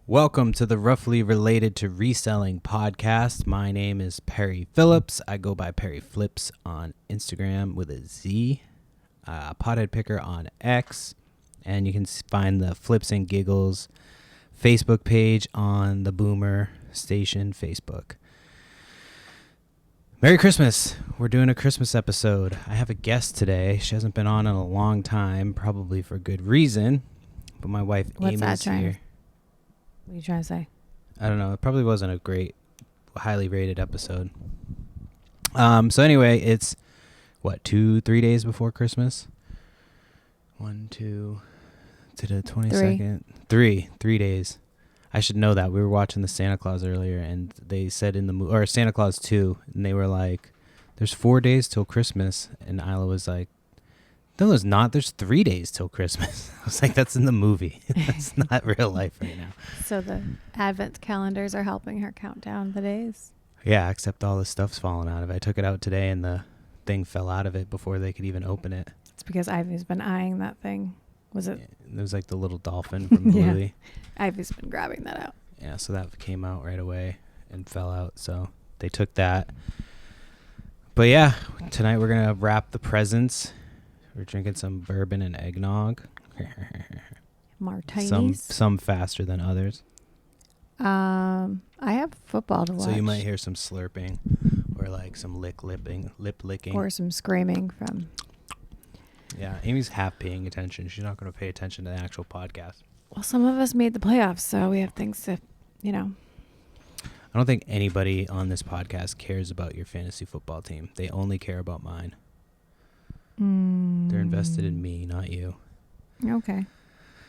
Welcome to the Roughly Related to Reselling podcast. My name is Perry Phillips. I go by Perry Flips on Instagram with a Z. Pothead Picker on X. And you can find the Flips and Giggles Facebook page on the Boomer Station Facebook. Merry Christmas. We're doing a Christmas episode. I have a guest today. She hasn't been on in a long time, probably for good reason. But my wife Amy's here. What are you trying to say? I don't know. It probably wasn't a great, highly rated episode. So anyway, it's, 2-3 days before Christmas? 1, 2, to the 22nd? 3 days. I should know that. We were watching the Santa Claus earlier, and they said in the movie, or Santa Claus 2, and they were like, there's 4 days till Christmas. And Isla was like, no, there's not. There's 3 days till Christmas. I was like, that's in the movie. That's not real life right now. So the advent calendars are helping her count down the days? Yeah, except all the stuff's falling out of it. I took it out today, and the thing fell out of it before they could even open it. It's because Ivy's been eyeing that thing. Was it? It was like the little dolphin from Bluey. Yeah. Ivy's been grabbing that out. Yeah, so that came out right away and fell out. So they took that. But yeah, tonight we're going to wrap the presents. We're drinking some bourbon and eggnog. Martinis. Some faster than others. I have football to watch. So you might hear some slurping or like some lip licking. Or some screaming from... Yeah, Amy's half paying attention. She's not going to pay attention to the actual podcast. Well, some of us made the playoffs, so we have things to, I don't think anybody on this podcast cares about your fantasy football team. They only care about mine. They're invested in me, not you. Okay.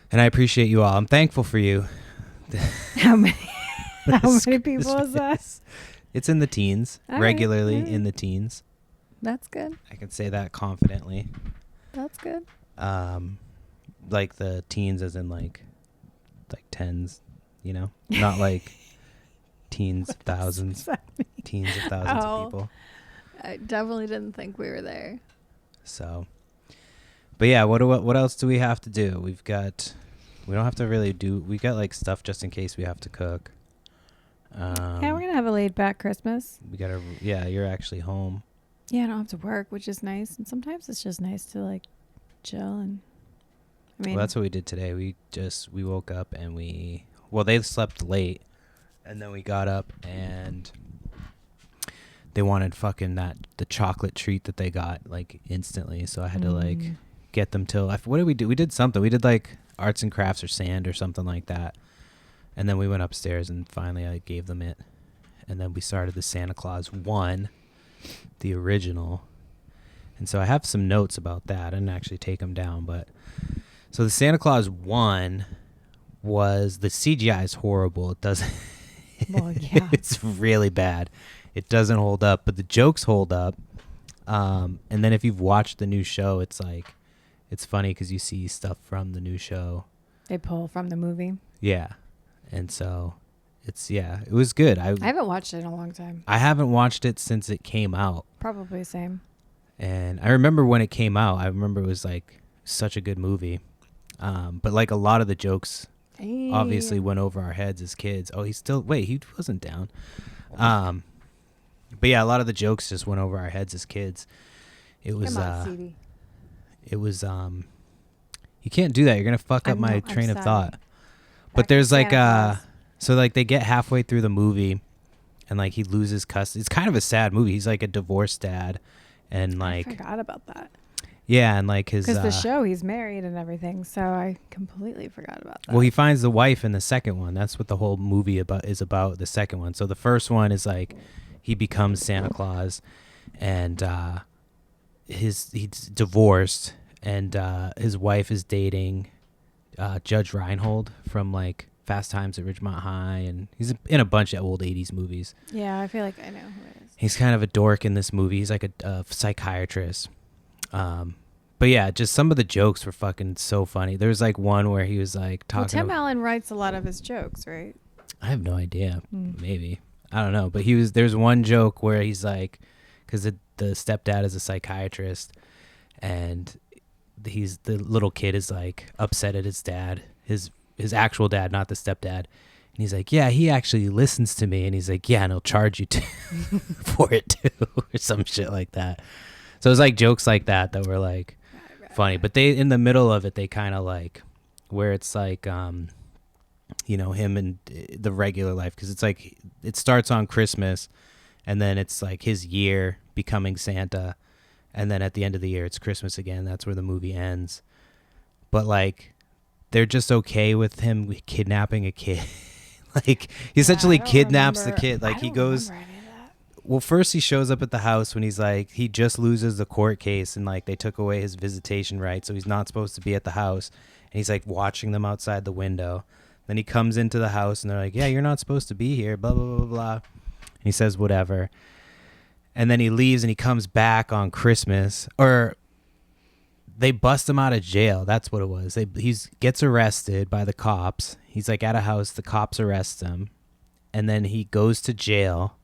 And I appreciate you all. I'm thankful for you. How many people is that? It's in the teens, all regularly right. in the teens. That's good. I can say that confidently. That's good. Like the teens as in like tens, not like teens of thousands, teens of thousands of people. I definitely didn't think we were there. So, but yeah, what else do we have to do? We don't have to really do, we got like stuff just in case we have to cook. Yeah, we're going to have a laid back Christmas. You're actually home. Yeah, I don't have to work, which is nice. And sometimes it's just nice to like chill. And well, that's what we did today. We woke up and they slept late, and then we got up and they wanted the chocolate treat that they got like instantly. So I had to like get them till, what did we do? We did something. We did like arts and crafts or sand or something like that. And then we went upstairs and finally I gave them it. And then we started the Santa Claus 1, the original. And so I have some notes about that. I didn't actually take them down, but so the Santa Claus 1 was, the CGI is horrible. It doesn't, well, yeah. It's really bad. It doesn't hold up, but the jokes hold up. And then if you've watched the new show, it's like, it's funny because you see stuff from the new show. They pull from the movie. Yeah. And so it was good. I haven't watched it in a long time. I haven't watched it since it came out. Probably same. And I remember when it came out, I remember it was like such a good movie. But like a lot of the jokes obviously went over our heads as kids. Oh, he wasn't down. But yeah, a lot of the jokes just went over our heads as kids. It was you can't do that. You're going to fuck up my train of thought. But there's like so like they get halfway through the movie and like he loses custody. It's kind of a sad movie. He's like a divorced dad and like I forgot about that. Yeah, and like his because the show he's married and everything, so I completely forgot about that. Well, he finds the wife in the second one. That's what the whole movie is about. The second one. So the first one is like he becomes Santa Claus, and he's divorced, and his wife is dating Judge Reinhold from like Fast Times at Ridgemont High, and he's in a bunch of old 80s movies. Yeah, I feel like I know who it is. He's kind of a dork in this movie. He's like a psychiatrist. But yeah, just some of the jokes were fucking so funny. There was like one where he was like talking. Well, Tim Allen writes a lot of his jokes, right? I have no idea. Maybe. I don't know. But there's one joke where he's like, because the stepdad is a psychiatrist, and the little kid is like upset at his dad, his actual dad, not the stepdad. he's like, yeah, he actually listens to me. And he's like, yeah, and he'll charge you for it too, or some shit like that. So it's like jokes like that were like funny. But they, in the middle of it, they kind of like, where it's like, you know, him and the regular life. Because it's like, it starts on Christmas, and then it's like his year becoming Santa. And then at the end of the year, it's Christmas again. That's where the movie ends. But like, they're just okay with him kidnapping a kid. Like, he essentially kidnaps the kid. Like, he goes, well, first he shows up at the house when he's like, he just loses the court case, and like they took away his visitation rights, so he's not supposed to be at the house. And he's like watching them outside the window. Then he comes into the house and they're like, yeah, you're not supposed to be here, blah, blah, blah, blah. And he says whatever. And then he leaves and he comes back on Christmas, or they bust him out of jail. That's what it was. He gets arrested by the cops. He's like at a house. The cops arrest him. And then he goes to jail.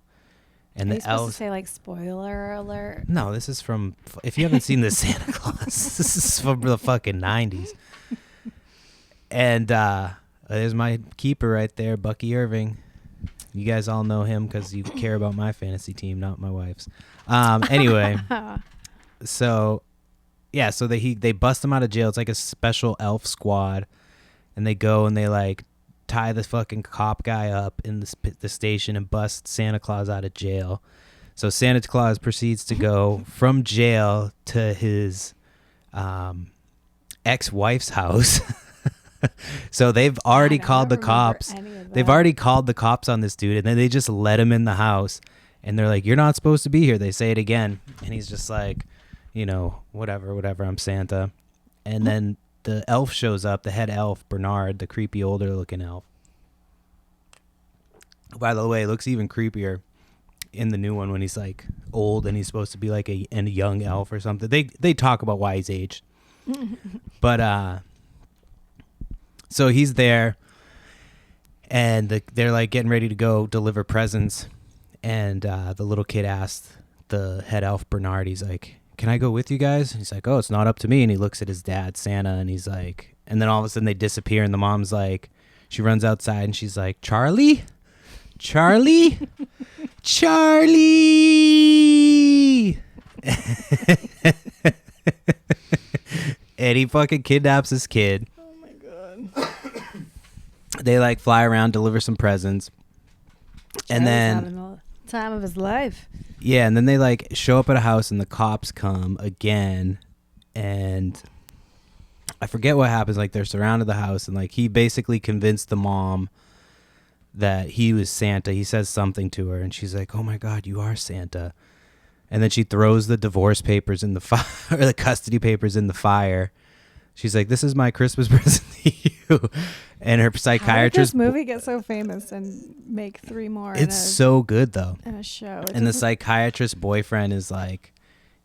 And Are the you supposed elf. to say like spoiler alert? No, this is from, if you haven't seen the Santa Claus, this is from the fucking 90s. And there's my keeper right there, Bucky Irving. You guys all know him because you care about my fantasy team, not my wife's. Anyway, so yeah, so they bust him out of jail. It's like a special elf squad, and they go and they like tie the fucking cop guy up in the station and bust Santa Claus out of jail. So Santa Claus proceeds to go from jail to his ex-wife's house. So they've already called the cops. They've already called the cops on this dude, and then they just let him in the house. And they're like, you're not supposed to be here. They say it again. And he's just like, you know, whatever, I'm Santa. And then the elf shows up, the head elf, Bernard, the creepy older looking elf. By the way, it looks even creepier in the new one when he's like old and he's supposed to be like a young elf or something. They talk about why he's aged. But so he's there, and they're like getting ready to go deliver presents. And the little kid asked the head elf, Bernard, he's like, can I go with you guys? And he's like, oh, it's not up to me. And he looks at his dad, Santa, and he's like, and then all of a sudden they disappear, and the mom's like, she runs outside and she's like, Charlie? Charlie? Charlie! And he fucking kidnaps this kid. Oh my god. They like fly around, deliver some presents. And then having the time of his life. Yeah, and then they like show up at a house and the cops come again, and I forget what happens. Like they're surrounded the house, and like he basically convinced the mom that he was Santa. He says something to her, and she's like, oh my god, you are Santa. And then she throws the divorce papers in the fire, or the custody papers in the fire. She's like, this is my Christmas present to you. And her psychiatrist. How did this movie get so famous and make 3 more? It's so good though. In a show. And the psychiatrist boyfriend is like,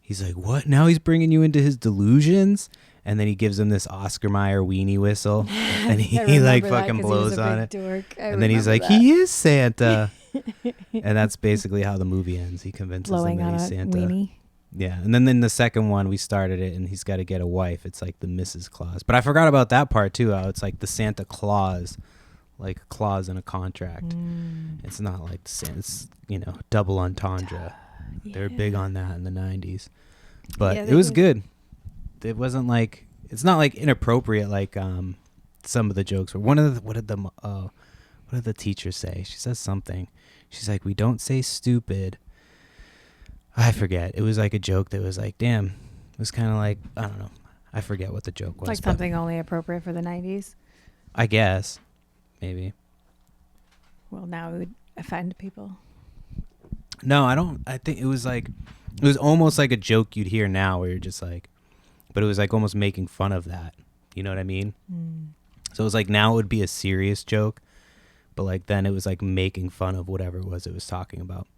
he's like, what? Now he's bringing you into his delusions? And then he gives him this Oscar Mayer weenie whistle. And he like fucking blows on it. And then he's like, he is Santa. And that's basically how the movie ends. He convinces him that he's Santa. Weenie. Yeah, and then in the second one, we started it, and he's got to get a wife. It's like the Mrs. Claus. But I forgot about that part, too, how it's like the Santa Claus, like a clause in a contract. It's not like the Santa, it's, you know, double entendre. Yeah. They were big on that in the 90s. But it was good. It wasn't like, it's not like inappropriate like some of the jokes were. What did the teacher say? She says something. She's like, we don't say stupid. I forget. It was like a joke that was like, damn. It was kind of like, I don't know. I forget what the joke was. Like something only appropriate for the 90s? I guess. Maybe. Well, now it would offend people. No, I don't. I think it was like, it was almost like a joke you'd hear now where you're just like, but it was like almost making fun of that. You know what I mean? So it was like now it would be a serious joke, but like then it was like making fun of whatever it was talking about.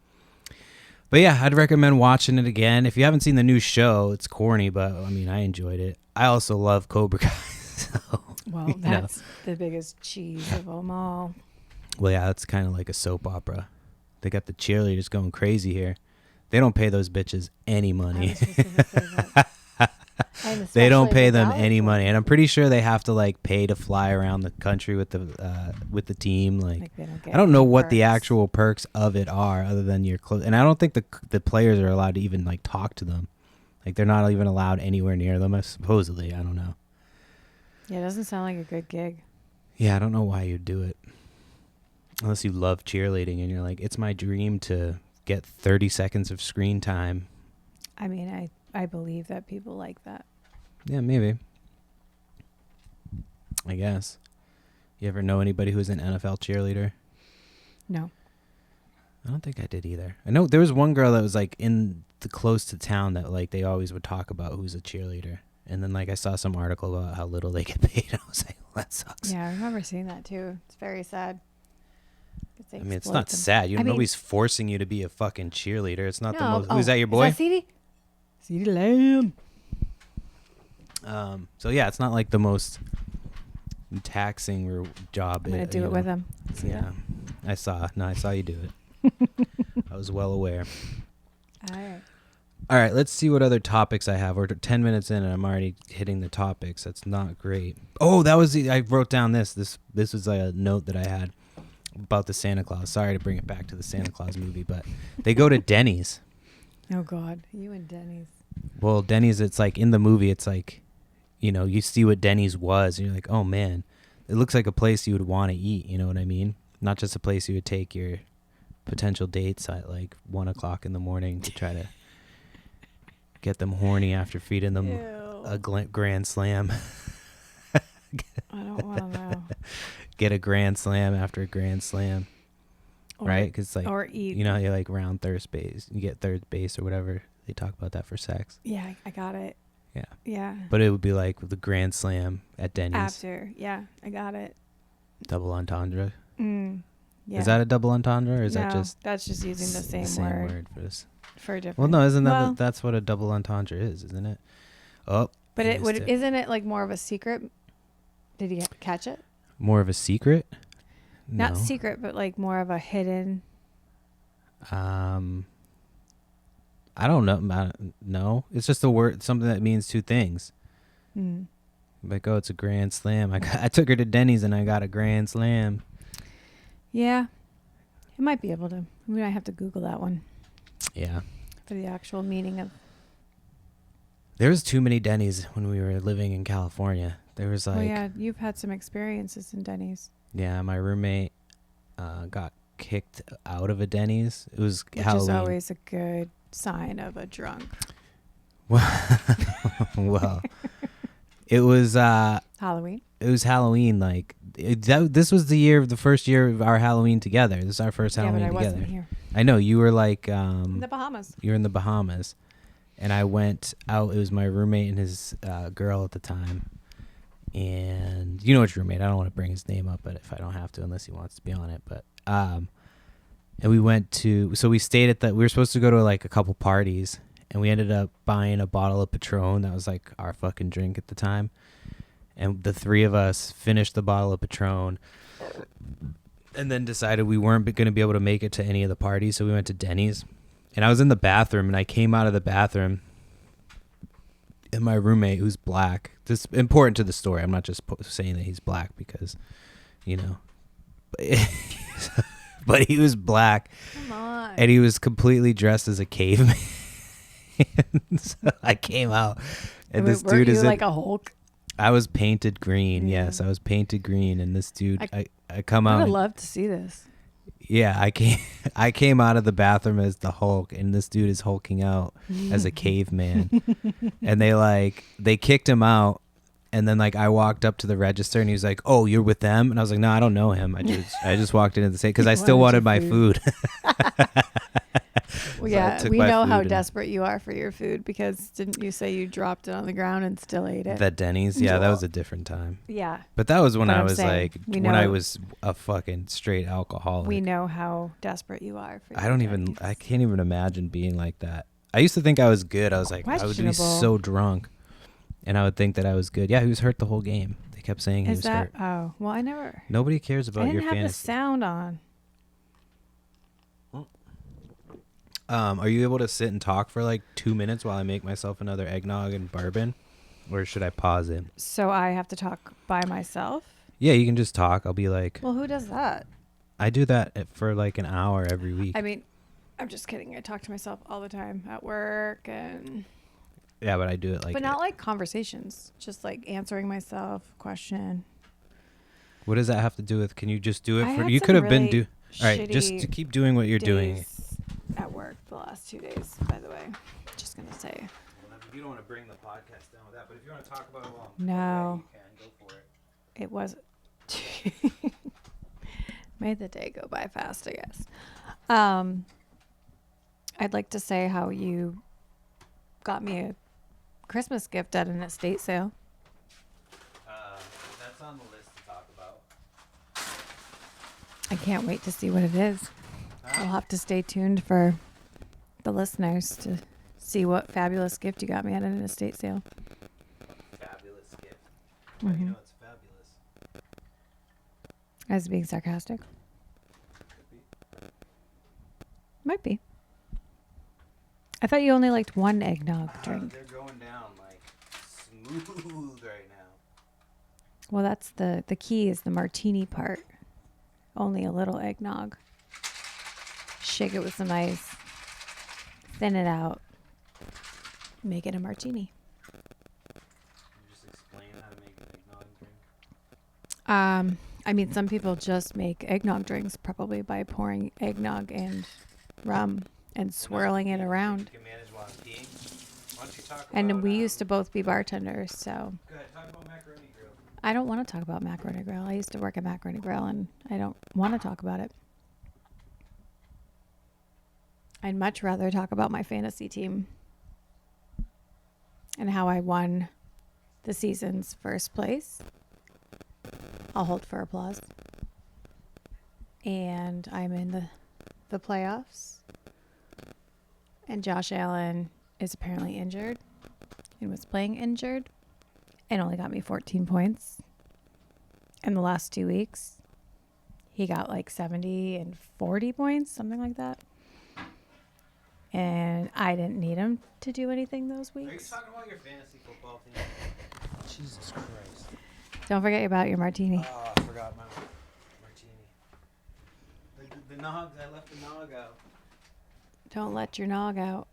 But yeah, I'd recommend watching it again. If you haven't seen the new show, it's corny, but I mean, I enjoyed it. I also love Cobra Kai. So, well, that's the biggest cheese of them all. Well, yeah, that's kind of like a soap opera. They got the cheerleaders going crazy here. They don't pay those bitches any money. They don't especially pay the them college any ones. money, and I'm pretty sure they have to like pay to fly around the country with the team. Like They don't get I don't know any what the perks. actual perks of it are, other than your clothes. And I don't think the players are allowed to even like talk to them. Like they're not even allowed anywhere near them. Supposedly, I don't know. Yeah, it doesn't sound like a good gig. Yeah, I don't know why you'd do it. Unless you love cheerleading and you're like, it's my dream to get 30 seconds of screen time. I mean, I believe that people like that. Yeah, maybe. I guess. You ever know anybody who's an NFL cheerleader? No. I don't think I did either. I know there was one girl that was like in the close to town that like they always would talk about who's a cheerleader. And then like I saw some article about how little they get paid. I was like, well, that sucks. Yeah, I remember seeing that too. It's very sad. 'Cause they I mean, it's exploit not them. sad. I mean- Nobody's forcing you to be a fucking cheerleader. It's not the No, most. Who's that? Your boy? Is that CD? CD Lamb. So yeah, it's not like the most taxing job. I'm gonna do it with him. See Yeah, I saw you do it. I was well aware. that? All right. All right, let's see what other topics I have. We're 10 minutes in and I'm already hitting the topics. That's not great. Oh, I wrote down this was a note that I had about the Santa Claus. Sorry to bring it back to the Santa Claus movie, but they go to Denny's. Oh God, you and Denny's. Well, Denny's, it's like in the movie, it's like, you see what Denny's was and you're like, oh man, it looks like a place you would want to eat. You know what I mean? Not just a place you would take your potential dates at like 1 o'clock in the morning to try to get them horny after feeding them a grand slam. I don't want to know. Get a grand slam after a grand slam, right? Because like, or eat. you know, you like round third base, you get third base or whatever. They talk about that for sex. Yeah, I got it. Yeah. Yeah. But it would be like with the grand slam at Denny's. After. Yeah, I got it. Double entendre. Yeah. Is that a double entendre or is that just that's just using the same, word for this? for a different. Well, no, isn't that Well, that's what a double entendre is, isn't it? Oh, but I it missed would isn't it like more of a secret? Did you catch it? more of a secret? Not No. secret, but like more of a hidden. I don't know. No, it's just a word, something that means two things. Like, oh, it's a grand slam. I took her to Denny's and I got a grand slam. Yeah, you might be able to. We might have to Google that one Yeah. for the actual meaning of. There was too many Denny's when we were living in California. There was like, Oh yeah, you've had some experiences in Denny's, yeah, my roommate got kicked out of a Denny's. It was which Halloween. is always a good sign of a drunk. Well, it was Halloween. It was Halloween. Like this was the first year of our Halloween together. This is our first Halloween yeah, but I together. wasn't here. I know you were like In the Bahamas. you were in the Bahamas, and I went out. It was my roommate and his girl at the time, and you know which roommate. I don't want to bring his name up, but if I don't have to, unless he wants to be on it. But and we went to. So we stayed at we were supposed to go to like a couple parties, and we ended up buying a bottle of Patron. That was like our fucking drink at the time. And the three of us finished the bottle of Patron and then decided we weren't going to be able to make it to any of the parties. So we went to Denny's. And I was in the bathroom, and I came out of the bathroom, and my roommate, who's black, this is important to the story. I'm not just saying that he's black because, you know, but he was black. Come on. And he was completely dressed as a caveman. So I came out, and this dude is like a Hulk. I was painted green. Yeah. Yes, I was painted green, and this dude, I come I out. would love to see this. Yeah, I came out of the bathroom as the Hulk, and this dude is hulking out as a caveman. And they kicked him out, and then like I walked up to the register, and he was like, "Oh, you're with them?" And I was like, "No, I don't know him. I just walked into the same because I still wanted my food." Well, So I yeah, took we my know food how and- desperate you are for your food because didn't you say you dropped it on the ground and still ate it? That Denny's, yeah, that was a different time. Yeah, But that was when But I I'm was saying, like, we when I know- was a fucking straight alcoholic. we know how desperate you are for. I can't even imagine being like that. I used to think I was good. I was like, I would be Questionable. so drunk, and I would think that I was good. Yeah, he was hurt the whole game. They kept saying he Is was that? hurt. Oh, well, I never. Nobody cares I about didn't your have the fantasy. sound on. Are you able to sit and talk for like 2 minutes while I make myself another eggnog and bourbon? Or should I pause it? So I have to talk by myself? Yeah, you can just talk. I'll be like... Well, who does that? I do that for like an hour every week. I mean, I'm just kidding. I talk to myself all the time at work and... Yeah, but I do it like... But not like conversations. Just like answering myself a question. What does that have to do with... Can you just do it I for... had You some could have been... really All right, just to keep doing what you're doing. days at work the last 2 days, by the way. Just going to say. You don't want to bring the podcast down with that, but if you want to talk about it while No. you can, go for it. It was... Made the day go by fast, I guess. I'd like to say how you got me a Christmas gift at an estate sale. That's on the list to talk about. I can't wait to see what it is. I'll have to stay tuned for the listeners to see what fabulous gift you got me at an estate sale. Fabulous gift. Mm-hmm. You know it's fabulous. I was being sarcastic. Might be. I thought you only liked one eggnog drink. They're going down like smooth right now. Well, that's the key is the martini part. Only a little eggnog. Shake it with some ice. Thin it out. Make it a martini. Can you just explain how to make an eggnog drink? I mean, some people just make eggnog drinks probably by pouring eggnog and rum and swirling it around. You can manage while I'm peeing. Why don't you talk about... And we used to both be bartenders, so... Go ahead, talk about Macaroni Grill. I don't want to talk about Macaroni Grill. I used to work at Macaroni Grill, and I don't want to talk about it. I'd much rather talk about my fantasy team and how I won the season's first place. I'll hold for applause. And I'm in the playoffs. And Josh Allen is apparently injured and was playing injured and only got me 14 points. In the last 2 weeks, he got like 70 and 40 points, something like that. And I didn't need him to do anything those weeks. Are you talking about your fantasy football team? Jesus Christ. Don't forget about your martini. Oh, I forgot my martini. The nogs, I left the nog out. Don't let your nog out.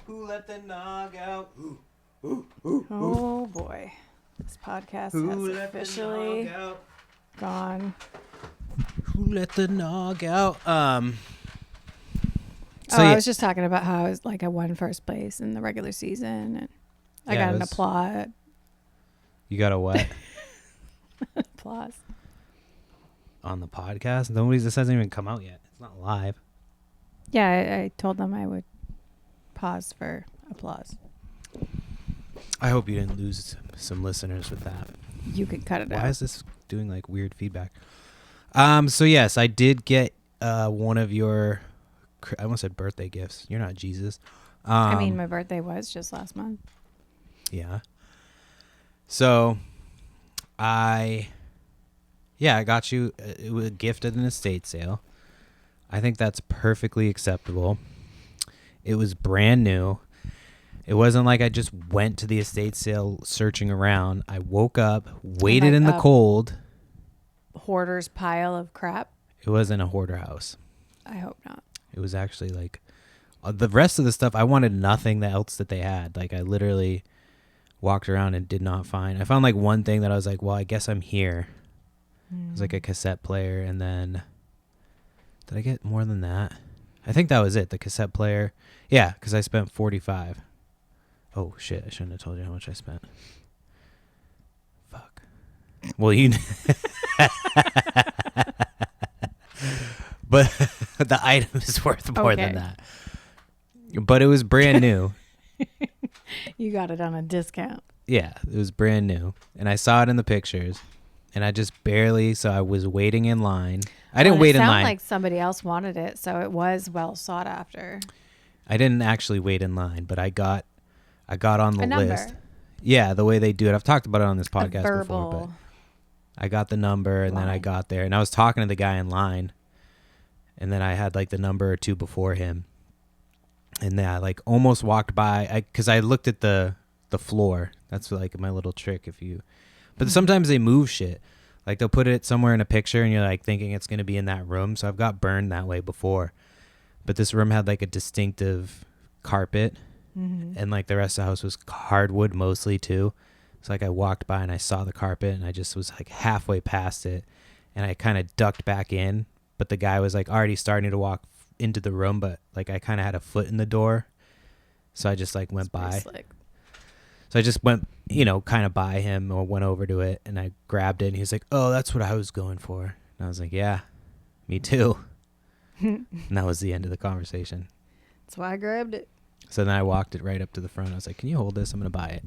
Who let the nog out? Oh boy. This podcast Who has let officially the nog out? gone. Who let the nog out? I was just talking about how I won first place in the regular season, and I got an applaud. You got a what? Applause. On the podcast? This hasn't even come out yet. It's not live. Yeah, I told them I would pause for applause. I hope you didn't lose some listeners with that. You could cut it out. Why is this doing like weird feedback? So yes, I did get one of your... I almost said birthday gifts. You're not Jesus. I mean, my birthday was just last month. Yeah. So, I got you a gift at an estate sale. I think that's perfectly acceptable. It was brand new. It wasn't like I just went to the estate sale searching around. I woke up, waited in the cold. Hoarder's pile of crap. It wasn't a hoarder house. I hope not. It was actually like the rest of the stuff. I wanted nothing else that they had. Like I literally walked around and did not find. I found like one thing that I was like, well, I guess I'm here. It was like a cassette player, and then did I get more than that? I think that was it. The cassette player. Yeah, because I spent $45. Oh shit! I shouldn't have told you how much I spent. Fuck. Well, you. But the item is worth more than that. But it was brand new. You got it on a discount. Yeah, it was brand new. And I saw it in the pictures. And I just barely, so I was waiting in line. I didn't wait in line. It sounded like somebody else wanted it, so it was well sought after. I didn't actually wait in line, but I got on the number. list. Yeah, the way they do it. I've talked about it on this podcast before, but I got the number and then I got there. And I was talking to the guy in line. And then I had like the number or two before him. And then I like almost walked by because I looked at the the floor. That's like my little trick. But sometimes they move shit. Like they'll put it somewhere in a picture and you're like thinking it's going to be in that room. So I've got burned that way before. But this room had like a distinctive carpet and like the rest of the house was hardwood mostly too. So like I walked by and I saw the carpet and I just was like halfway past it and I kind of ducked back in. But the guy was like already starting to walk into the room, but like I kind of had a foot in the door. So I just like went by. Slick. So I just went, kind of by him or went over to it and I grabbed it and he was like, oh, that's what I was going for. And I was like, yeah, me too. And that was the end of the conversation. That's why I grabbed it. So then I walked it right up to the front. I was like, can you hold this? I'm going to buy it.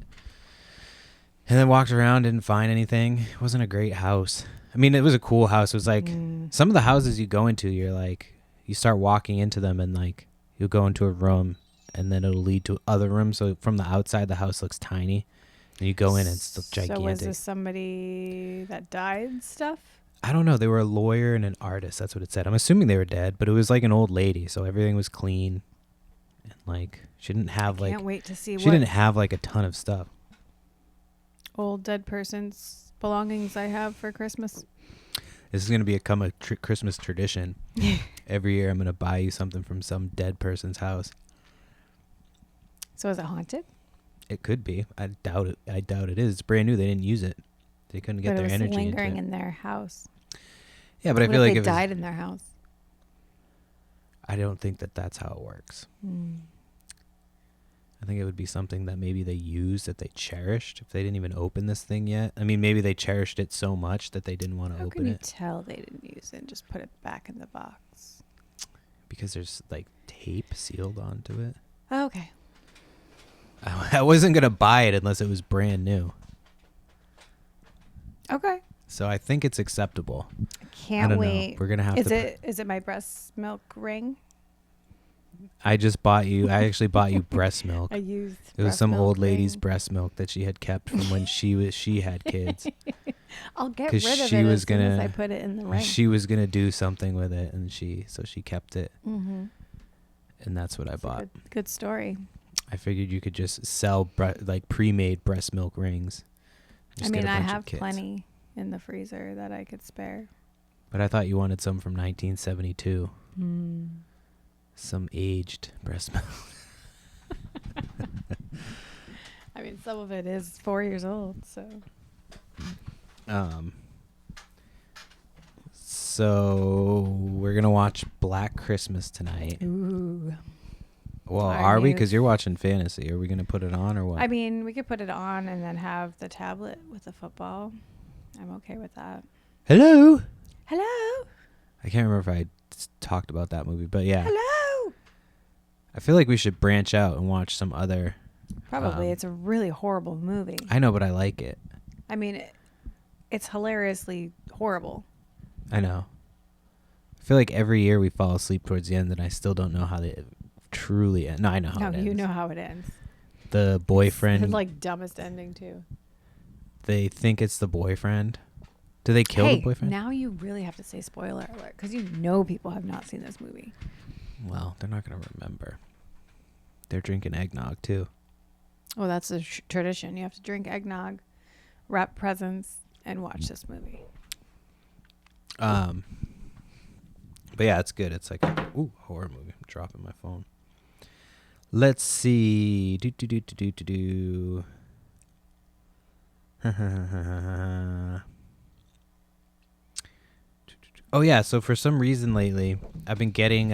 And then walked around, didn't find anything. It wasn't a great house. I mean, it was a cool house. It was like some of the houses you go into, you're like, you start walking into them and like you'll go into a room and then it'll lead to other rooms. So from the outside, the house looks tiny. And you go in and it's gigantic. So was this somebody that died stuff? I don't know. They were a lawyer and an artist. That's what it said. I'm assuming they were dead, but it was like an old lady. So everything was clean. And like, she didn't have Can't wait to see she didn't have like a ton of stuff. Old dead person's belongings I have for Christmas. This is going to become a Christmas tradition. Every year I'm going to buy you something from some dead person's house. So is it haunted? It could be. I doubt it. It is. It's brand new. They didn't use it. They couldn't get their energy into it. Lingering in their house. Yeah, but I feel like if they died in their house. I don't think that's how it works. I think it would be something that maybe they used that they cherished if they didn't even open this thing yet. I mean, maybe they cherished it so much that they didn't want to open it. How can you tell they didn't use it and just put it back in the box? Because there's like tape sealed onto it. Oh, okay. I wasn't going to buy it unless it was brand new. Okay. So I think it's acceptable. I can't wait. Know. We're going to have Is it my breast milk ring? I actually bought you breast milk. I used it was some old lady's ring. breast milk that she had kept from when she had kids. I'll get rid of it as soon as I put it in the ring. She was going to do something with it and she kept it. Mm-hmm. And that's what I bought. Good story. I figured you could just sell like pre-made breast milk rings. I mean, I have plenty in the freezer that I could spare. But I thought you wanted some from 1972. Some aged breast milk. I mean, some of it is 4 years old, so. So we're gonna watch Black Christmas tonight. Ooh. Well, are we? Because you're watching fantasy. Are we gonna put it on or what? I mean, we could put it on and then have the tablet with the football. I'm okay with that. Hello. Hello. I can't remember if I talked about that movie, but yeah. Hello. I feel like we should branch out and watch some other. Probably. It's a really horrible movie. I know, but I like it. I mean, it's hilariously horrible. I know. I feel like every year we fall asleep towards the end and I still don't know how they truly end. No, I know how it ends. No, you know how it ends. The boyfriend. It's like dumbest ending too. They think it's the boyfriend. Do they kill the boyfriend? Now you really have to say spoiler alert because you know people have not seen this movie. Well, they're not going to remember. They're drinking eggnog too. Oh, that's a tradition. You have to drink eggnog, wrap presents, and watch this movie. But yeah, it's good. It's like a horror movie. I'm dropping my phone. Let's see. Oh yeah, so for some reason lately, I've been getting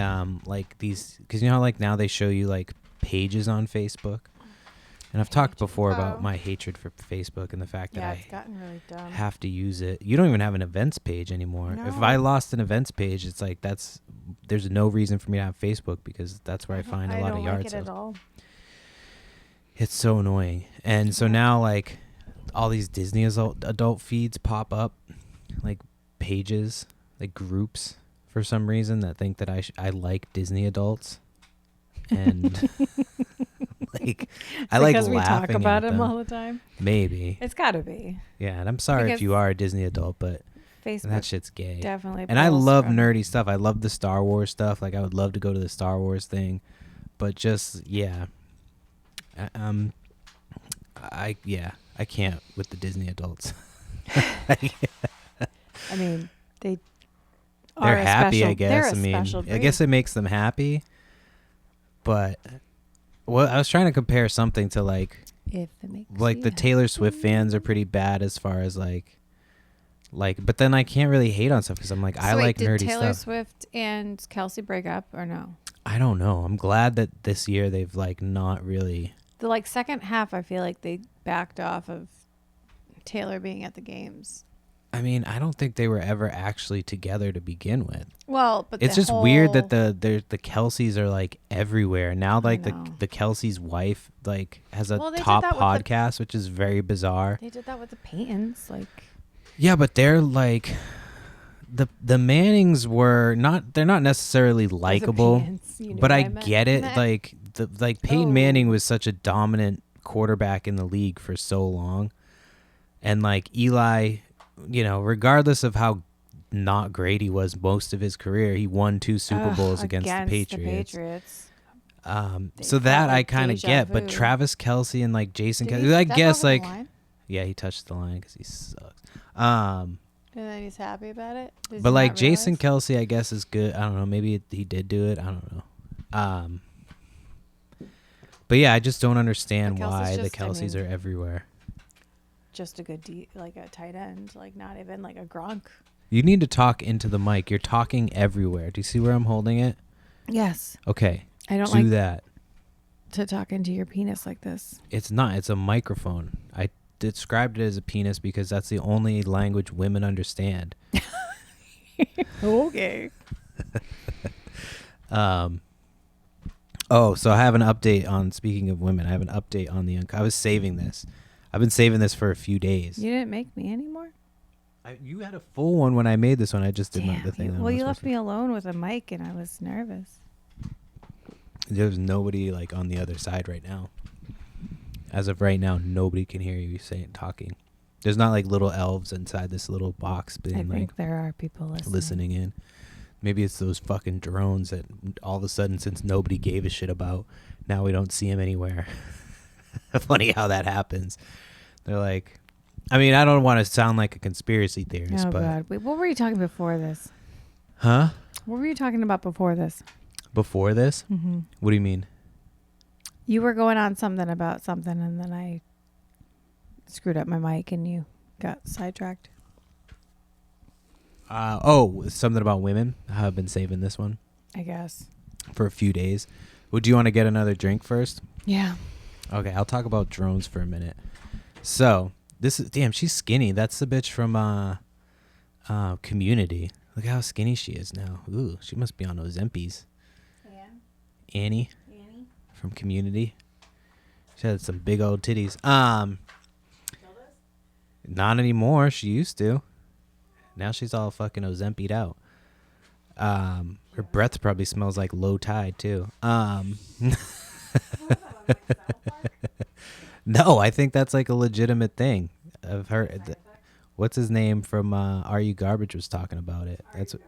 like these, because you know how like now they show you like pages on Facebook, and I've talked before about my hatred for Facebook and the fact that it's gotten really dumb. Have to use it. You don't even have an events page anymore. No. If I lost an events page, it's like there's no reason for me to have Facebook because that's where I find a lot of yard sales. I don't like it at all. It's so annoying, and so now like all these Disney adult feeds pop up, like pages. Like groups for some reason that think that I like Disney adults, and like I like laughing because we talk about them all the time. Maybe it's got to be. Yeah, and I'm sorry if you are a Disney adult, but Facebook that shit's gay. Definitely. And I love nerdy stuff. I love the Star Wars stuff. Like I would love to go to the Star Wars thing, but just I can't with the Disney adults. I mean, they're happy, I They're guess. a I mean, special breed. I guess it makes them happy. But well, I was trying to compare something to like if it makes the Taylor Swift fans are pretty bad as far as like but then I can't really hate on stuff because I'm like, I like nerdy did Taylor stuff. Swift and Kelsey break up or no? I don't know. I'm glad that this year they've like not really. The like second half, I feel like they backed off of Taylor being at the games. I mean, I don't think they were ever actually together to begin with. Well, but it's just weird that the Kelseys are like everywhere now. Like the Kelsey's wife like has a top podcast, which is very bizarre. They did that with the Paytons, like. Yeah, but they're like the Mannings were not. They're not necessarily likable, but I get it. Like Peyton Manning was such a dominant quarterback in the league for so long, and like Eli, regardless of how not great he was most of his career, he won 2 Super Bowls against the Patriots. So that I kind of get, but Travis Kelce and like Jason Kelce, I guess like, yeah, he touched the line because he sucks. And then he's happy about it. But like Jason Kelce, I guess is good. I don't know. Maybe he did do it. I don't know. But yeah, I just don't understand why the Kelseys are everywhere. Just a good like a tight end, like not even like a Gronk. You need to talk into the mic. You're talking everywhere. Do you see where I'm holding it? Yes. Okay. I don't do that. To talk into your penis like this. It's not. It's a microphone. I described it as a penis because that's the only language women understand. Okay. Oh, so I have an update on, speaking of women, I have an update on I was saving this. I've been saving this for a few days. You didn't make me anymore? You had a full one when I made this one. I just did not the thing. Well, you left me alone with a mic and I was nervous. There's nobody like on the other side right now. As of right now, nobody can hear you talking. There's not like little elves inside this little box being I think there are people listening in. Maybe it's those fucking drones that all of a sudden, since nobody gave a shit about, now we don't see them anywhere. Funny how that happens. They're like, I mean, I don't want to sound like a conspiracy theorist, but God. Wait, what were you talking before this? Huh? What were you talking about before this? Before this? Mm-hmm. What do you mean? You were going on something about something, and then I screwed up my mic, and you got sidetracked. Something about women. I've been saving this one, I guess, for a few days. Would you want to get another drink first? Yeah. Okay, I'll talk about drones for a minute. So this is she's skinny. That's the bitch from Community. Look how skinny she is now. Ooh, she must be on Ozempic. Annie from Community. She had some big old titties. Not anymore. She used to. Now she's all fucking Ozempi'd out. Her breath probably smells like low tide too. No, I think that's like a legitimate thing. Of her, what's his name from Are You Garbage was talking about it. That's what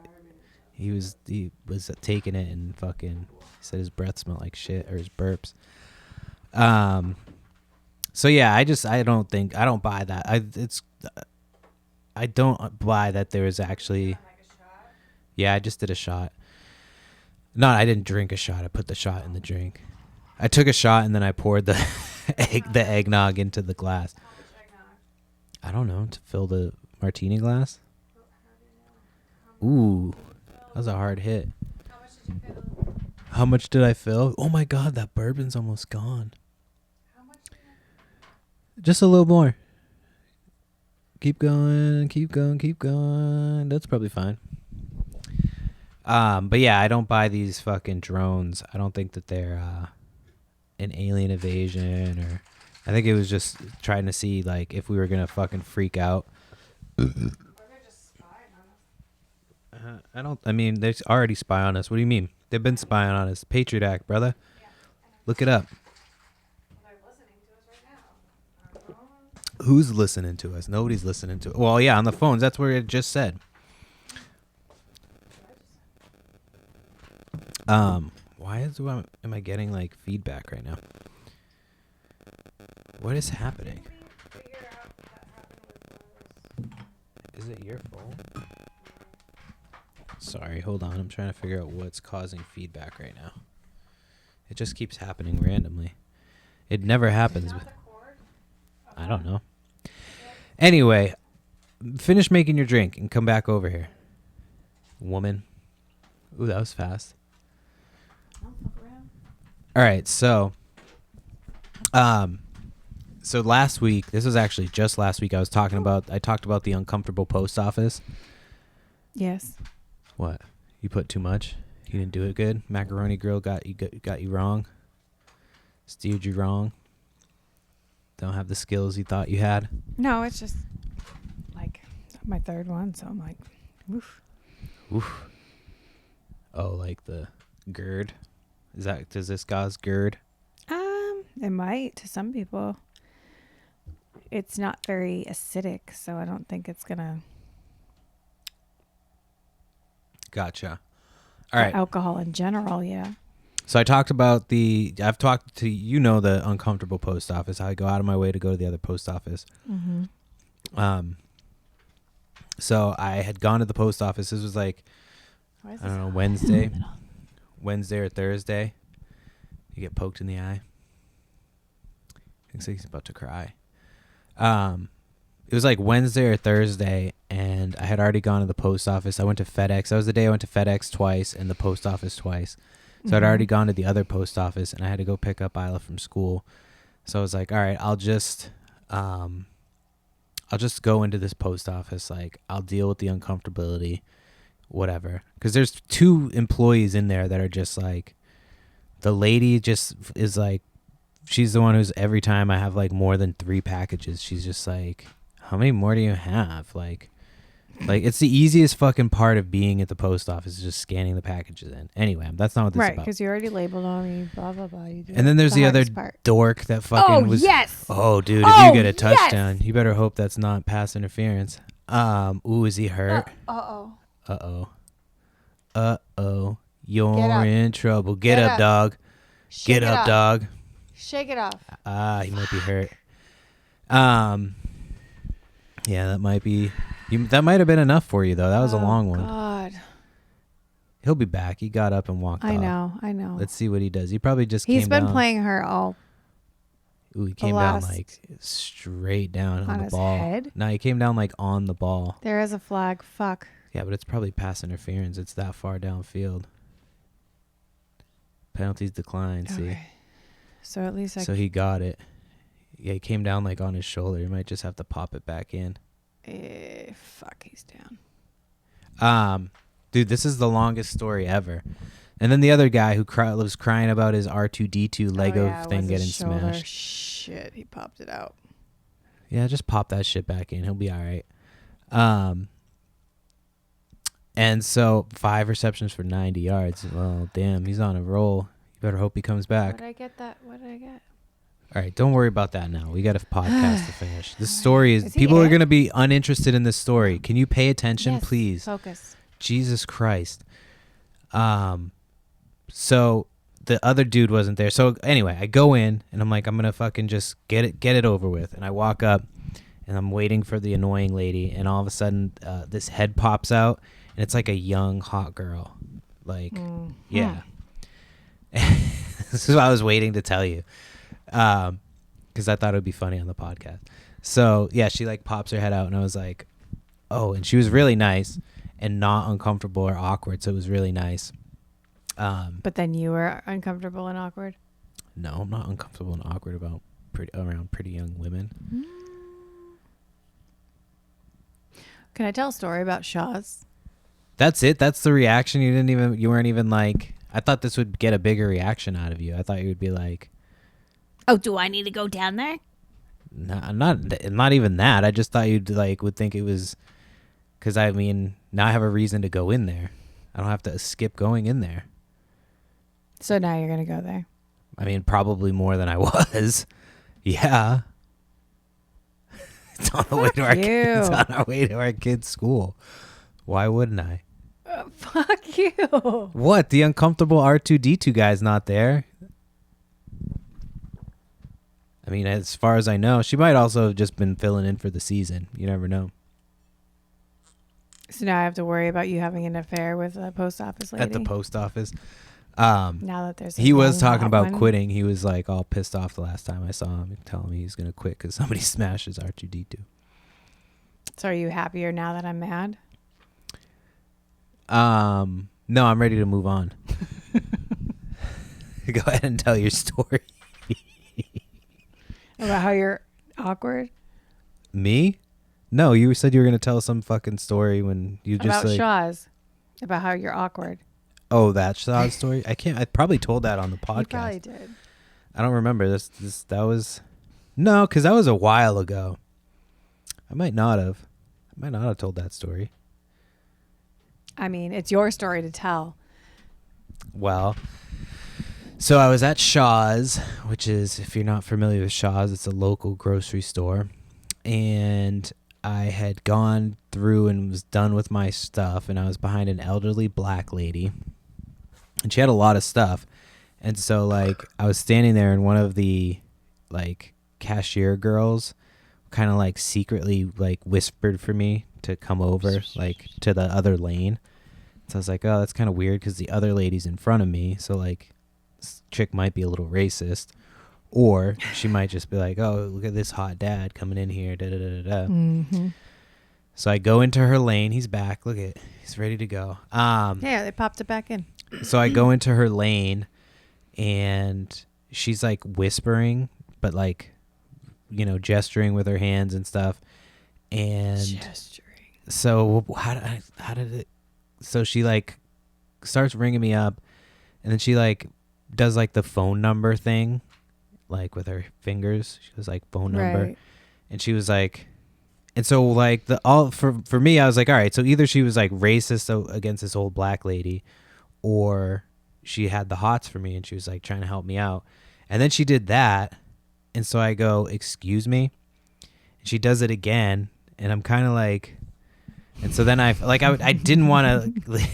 he was taking it and fucking said his breath smelled like shit, or his burps. So yeah, I don't buy that. I don't buy that there is actually. Yeah, I just did a shot. No, I didn't drink a shot. I put the shot in the drink. I took a shot and then I poured the eggnog into the glass. I don't know, to fill the martini glass. Ooh, that was a hard hit. How much did I fill? Oh my God, that bourbon's almost gone. Just a little more. Keep going, keep going, keep going. That's probably fine. But yeah, I don't buy these fucking drones. I don't think that they're an alien invasion, or I think it was just trying to see like if we were gonna fucking freak out. I mean, they already spy on us. What do you mean? They've been spying on us. Patriot Act, brother. Look it up. Who's listening to us? Nobody's listening to it. Well, yeah, on the phones. That's what it just said. Why am I getting like feedback right now? What is happening? Is it your phone? Sorry, hold on. I'm trying to figure out what's causing feedback right now. It just keeps happening randomly. It never happens. I don't know. Anyway, finish making your drink and come back over here. Woman. Ooh, that was fast. All right, so last week, this was actually just last week, I talked about the uncomfortable post office. Yes. What? You put too much? You didn't do it good? Macaroni Grill got you wrong? Steered you wrong? Don't have the skills you thought you had? No, it's just like my third one, so I'm like, oof. Oof. Oh, like the GERD? Does this cause GERD? It might to some people. It's not very acidic, so I don't think it's gonna. Gotcha. All right. Alcohol in general, yeah. So I've talked to the uncomfortable post office. How I go out of my way to go to the other post office. Mm-hmm. So I had gone to the post office. This was like, I don't know, Wednesday or Thursday. You get poked in the eye. Looks like he's about to cry. It was like Wednesday or Thursday, and I had already gone to the post office. I went to FedEx. That was the day I went to FedEx twice and the post office twice. So I'd already gone to the other post office, and I had to go pick up Isla from school. So I was like, all right, I'll just go into this post office. Like, I'll deal with the uncomfortability, whatever. Because there's 2 employees in there that are just like, the lady just is like, she's the one who's every time I have like more than 3 packages, she's just like, how many more do you have? Like it's the easiest fucking part of being at the post office is just scanning the packages in. Anyway, that's not what this is about. Right, because you already labeled them, you blah, blah, blah. You And then there's the other dork that fucking was. Yes. Oh, dude, if you get a touchdown, you better hope that's not pass interference. Ooh, is he hurt? Uh-oh. You're in trouble. Get up, dog. Get up, dog. Shake it off. He might be hurt. Yeah, that might be. That might have been enough for you, though. That was a long one. God. He'll be back. He got up and walked off. I know. Let's see what he does. He probably just came down. He's been playing her all. Ooh, he came down like straight down on the ball. Head? No, he came down like on the ball. There is a flag. Fuck. Yeah, but it's probably pass interference. It's that far downfield. Penalties declined. Okay. See. So at least So he got it. Yeah, he came down like on his shoulder. He might just have to pop it back in. Fuck, he's down. Dude, this is the longest story ever. And then the other guy who was crying about his R2D2 Lego thing getting smashed. Shit, he popped it out. Yeah, just pop that shit back in. He'll be all right. And so 5 receptions for 90 yards. Well, damn, he's on a roll. You better hope he comes back. What did I get? All right, don't worry about that now. We got a podcast to finish. This story is people are going to be uninterested in this story. Can you pay attention, please? Focus. Jesus Christ. So the other dude wasn't there. So anyway, I go in and I'm like, I'm going to fucking just get it over with. And I walk up and I'm waiting for the annoying lady. And all of a sudden, this head pops out and it's like a young, hot girl. Like, yeah. This is what I was waiting to tell you. Because I thought it would be funny on the podcast. So yeah, she like pops her head out and I was like, oh, and she was really nice and not uncomfortable or awkward. So it was really nice. But then you were uncomfortable and awkward? No, I'm not uncomfortable and awkward around pretty young women. Can I tell a story about Shaw's? That's it. That's the reaction. You weren't even like, I thought this would get a bigger reaction out of you. I thought you would be like, oh, do I need to go down there? No, not even that. I just thought you'd would think it was, because I mean, now I have a reason to go in there. I don't have to skip going in there. So now you're going to go there? I mean, probably more than I was. Yeah. It's on the way to our kids. It's on our way to our kids' school. Why wouldn't I? Fuck you. What? The uncomfortable R2D2 guy's not there. I mean, as far as I know, she might also have just been filling in for the season. You never know. So now I have to worry about you having an affair with a post office lady. At the post office. Now that there's he was talking hot about one. quitting. He was like all pissed off the last time I saw him, telling me he's going to quit because somebody smashes R2D2. So are you happier now that I'm mad? No, I'm ready to move on. Go ahead and tell your story. About how you're awkward? Me? No, you said you were going to tell some fucking story when you just About like... Shaw's. About how you're awkward. Oh, that Shaw's story? I probably told that on the podcast. You probably did. I don't remember. That was... No, because that was a while ago. I might not have told that story. I mean, it's your story to tell. Well, so I was at Shaw's, which is, if you're not familiar with Shaw's, it's a local grocery store. And I had gone through and was done with my stuff, and I was behind an elderly black lady. And she had a lot of stuff. And so, like, I was standing there, and one of the, like, cashier girls kind of, like, secretly, like, whispered for me to come over, like, to the other lane. So I was like, oh, that's kind of weird because the other lady's in front of me. So, like, this chick might be a little racist. Or she might just be like, oh, look at this hot dad coming in here. Da, da, da, da, da. Mm-hmm. So I go into her lane. He's back. Look at, he's ready to go. Yeah, they popped it back in. So I go into her lane, and she's, like, whispering, but, like, you know, gesturing with her hands and stuff. And Gesturing. so how did it... So she, like, starts ringing me up, and then she, like, does, like, the phone number thing, like, with her fingers. She was like, phone number. Right. And she was like... And so, like, for me, I was like, all right, so either she was, like, racist against this old black lady, or she had the hots for me, and she was, like, trying to help me out. And then she did that, and so I go, excuse me? And she does it again, and I'm kind of like... And so then I didn't want to...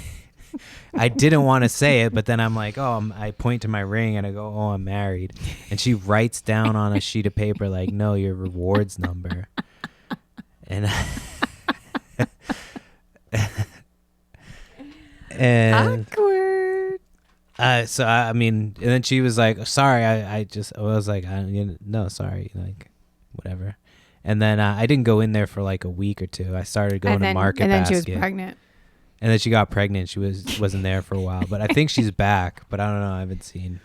I didn't want to say it, but then I'm like, I point to my ring, and I go, oh, I'm married. And she writes down on a sheet of paper, like, no, your rewards number. And Awkward. So I mean, and then she was like, sorry, I was like, no, sorry, like, whatever. And then I didn't go in there for like a week or two. I started going to Market And then Basket. she was pregnant. And then she got pregnant. She wasn't there for a while, but I think she's back. But I don't know. I haven't seen.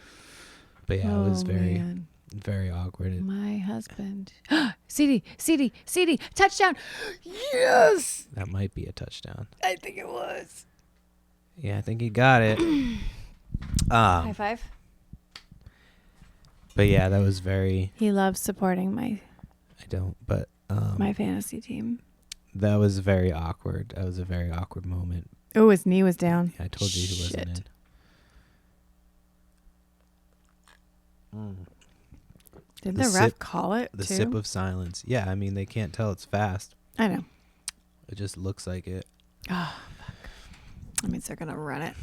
But yeah, it was very awkward. My husband. CD, touchdown. Yes. That might be a touchdown. I think it was. Yeah, I think he got it. High five. But yeah, that was very... He loves supporting my my fantasy team. That was very awkward. That was a very awkward moment. Oh, his knee was down. Yeah, I told you he wasn't in. Didn't the ref call it The too? sip of silence. Yeah, I mean, they can't tell it's fast. I know. It just looks like it. Oh, fuck. That means they're going to run it.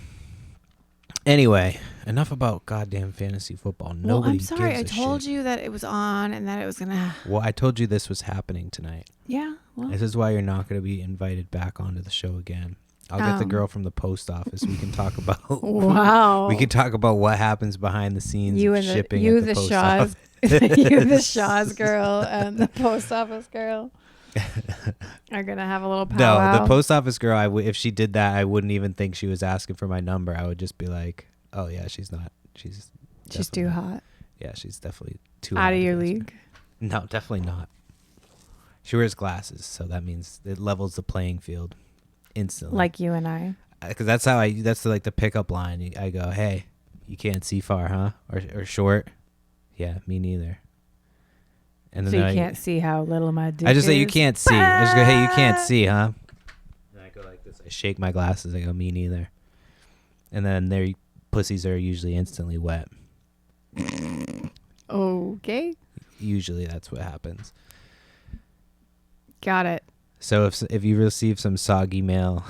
Anyway, enough about goddamn fantasy football. Nobody gives a shit. I'm sorry. I told you that it was on and that it was going to... Well, I told you this was happening tonight. Yeah, well... This is why you're not going to be invited back onto the show again. I'll get the girl from the post office. We can talk about... Wow. We can talk about what happens behind the scenes of shipping at the post office. You, the Shaw's girl, and the post office girl are going to have a little powwow. No, the post office girl, if she did that, I wouldn't even think she was asking for my number. I would just be like, oh, yeah, she's not. She's too hot. Yeah, she's definitely too out hot of your league. No, definitely not. She wears glasses, so that means it levels the playing field instantly. Like you and I. Because that's like the pickup line. I go, hey, you can't see far, huh? Or short. Yeah, me neither. And then so you can't see how little my dick is? I just say, you can't see. I just go, hey, you can't see, huh? And I go like this. I shake my glasses. I go, me neither. And then their pussies are usually instantly wet. Okay. Usually that's what happens. Got it. So if you receive some soggy mail...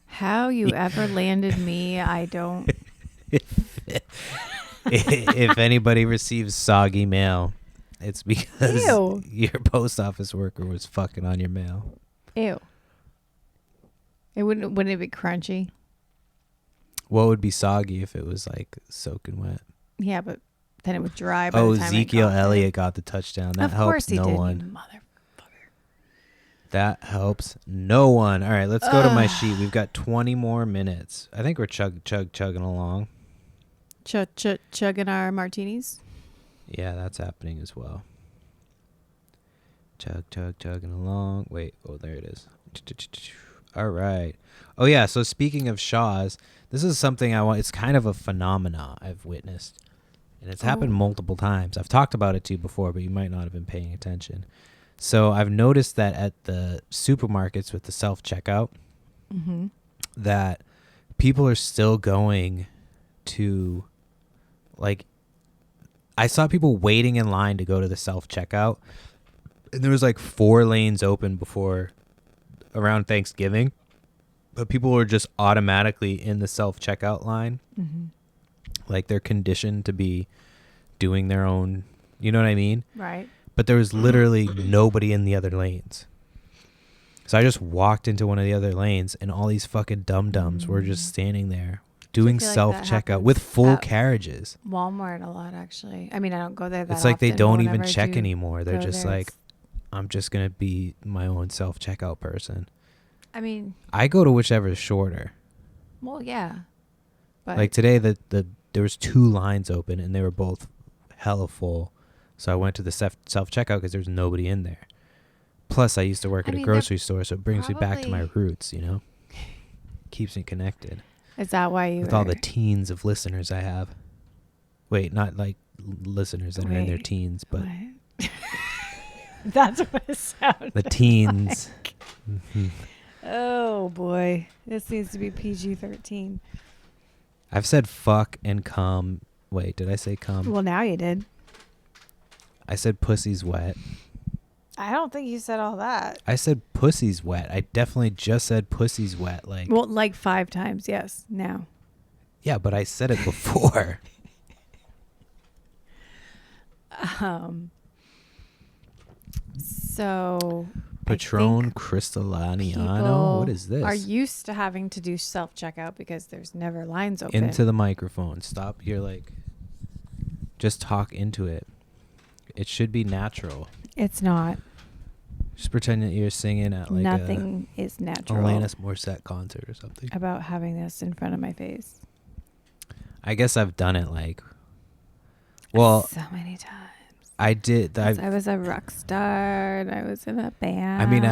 How you ever landed me, I don't... if anybody receives soggy mail, it's because Ew. your post office worker was fucking on your mail. Ew. Wouldn't it be crunchy? What would be soggy if it was like soaking wet? Yeah, but then it would dry by the time Ezekiel it got Elliott there. got the touchdown. That Of course helps he no did, one. you motherfucker. That helps no one. All right, let's go to my sheet. We've got 20 more minutes. I think we're chugging along. Chugging our martinis. Yeah, that's happening as well. Chugging along. Wait, oh, there it is. All right. Oh, yeah, so speaking of Shaw's, this is something it's kind of a phenomena I've witnessed. And it's happened multiple times. I've talked about it to you before, but you might not have been paying attention. So I've noticed that at the supermarkets with the self-checkout, that people are still going to, like, I saw people waiting in line to go to the self-checkout, and there was like 4 lanes open before around Thanksgiving, but people were just automatically in the self-checkout line. Like they're conditioned to be doing their own, you know what I mean? Right. But there was literally nobody in the other lanes. So I just walked into one of the other lanes, and all these fucking dum-dums were just standing there doing self-checkout with full carriages. Walmart a lot, actually. I mean, I don't go there that often. It's like they don't even Whenever I check do anymore. They're go just there, like, I'm just going to be my own self-checkout person. I mean, I go to whichever's shorter. well, yeah. But Like today, there was 2 lines open, and they were both hella full. So I went to the self-checkout because there was nobody in there. Plus, I used to work at a grocery store, so it brings me back to my roots, you know? Keeps me connected. Is that why you with all the teens of listeners I have. Wait, not like listeners that are in their teens, but that's what it sounds the teens. like. Oh boy, this needs to be PG-13. I've said fuck and cum. Wait, did I say cum? Well, now you did. I said pussy's wet. I don't think you said all that. I said pussy's wet. I definitely just said pussy's wet. Like, well, like 5 times. Yes. Now. Yeah, but I said it before. So Patron Cristallaniano. What is this? Are used to having to do self-checkout because there's never lines open. Into the microphone. Stop. You're like, just talk into it. It should be natural. It's not. Just pretend that you're singing at like nothing is natural. Alanis Morissette concert or something. About having this in front of my face. I guess I've done it like, well, so many times. I did. I was a rock star and I was in a band. I mean,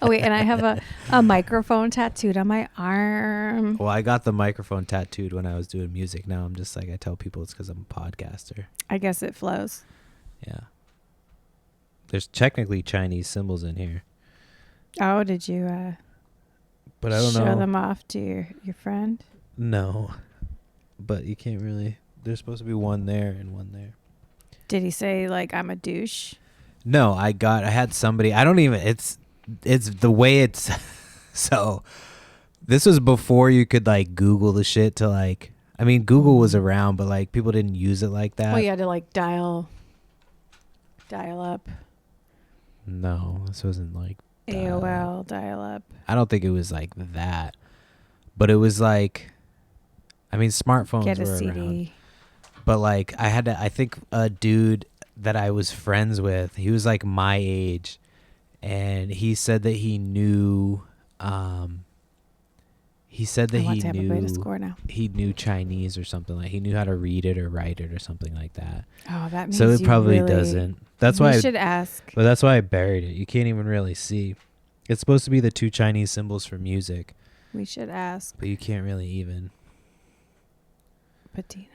oh wait, and I have a microphone tattooed on my arm. Well, I got the microphone tattooed when I was doing music. Now I'm just like, I tell people it's because I'm a podcaster. I guess it flows. Yeah. There's technically Chinese symbols in here. Oh, did you but I don't know. Show them off to your friend? No. But you can't really. There's supposed to be one there and one there. Did he say like I'm a douche? No, I had somebody. I don't even. It's the way it's. So, this was before you could like Google the shit to like. I mean, Google was around, but like people didn't use it like that. Well, you had to like dial up. No, this wasn't like AOL dial up. I don't think it was like that, but it was like. I mean, smartphones Get a were CD. around. But like I think a dude that I was friends with, he was like my age, and he said that he knew he knew Chinese or something, like he knew how to read it or write it or something like that. Oh, that means so it probably doesn't. That's why we should ask. But that's why I buried it. You can't even really see. It's supposed to be the 2 Chinese symbols for music. We should ask. But you can't really even. Patina.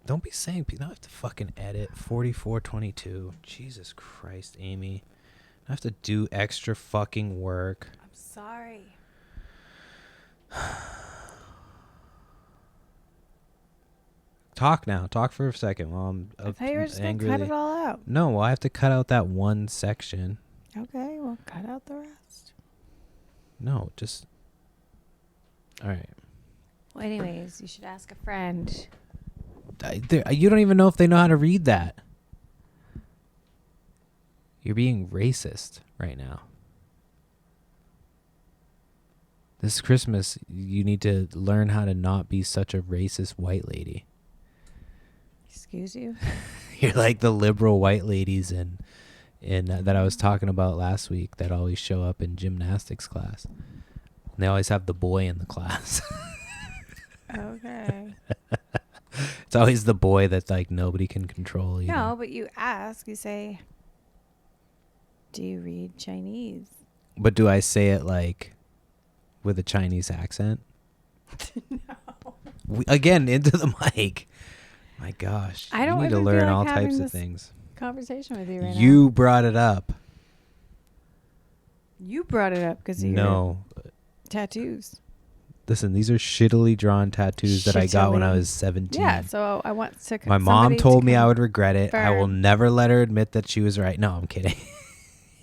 Don't be saying people. I have to fucking edit 4422. Jesus Christ, Amy. I have to do extra fucking work. I'm sorry. Talk now. Talk for a second while I'm I thought you were just going to angrily. cut it all out. No, well, I have to cut out that one section. Okay, well, cut out the rest. No, just. All right. Well, anyways, you should ask a friend. You don't even know if they know how to read that. You're being racist right now. This Christmas, you need to learn how to not be such a racist white lady. Excuse you? You're like the liberal white ladies in that I was talking about last week that always show up in gymnastics class. And they always have the boy in the class. Okay. It's always the boy that like nobody can control either. No, but you ask. You say, "Do you read Chinese?" But do I say it like with a Chinese accent? No. Again, into the mic. My gosh. I don't You need to even learn feel like all having types of this things. conversation with you right now. You brought it up. You brought it up because of your No. tattoos. Listen, these are shittily drawn tattoos that I got when I Shittily. was 17. Yeah, so I want to. My mom told me I would regret it. I will never let her admit that she was right. No, I'm kidding.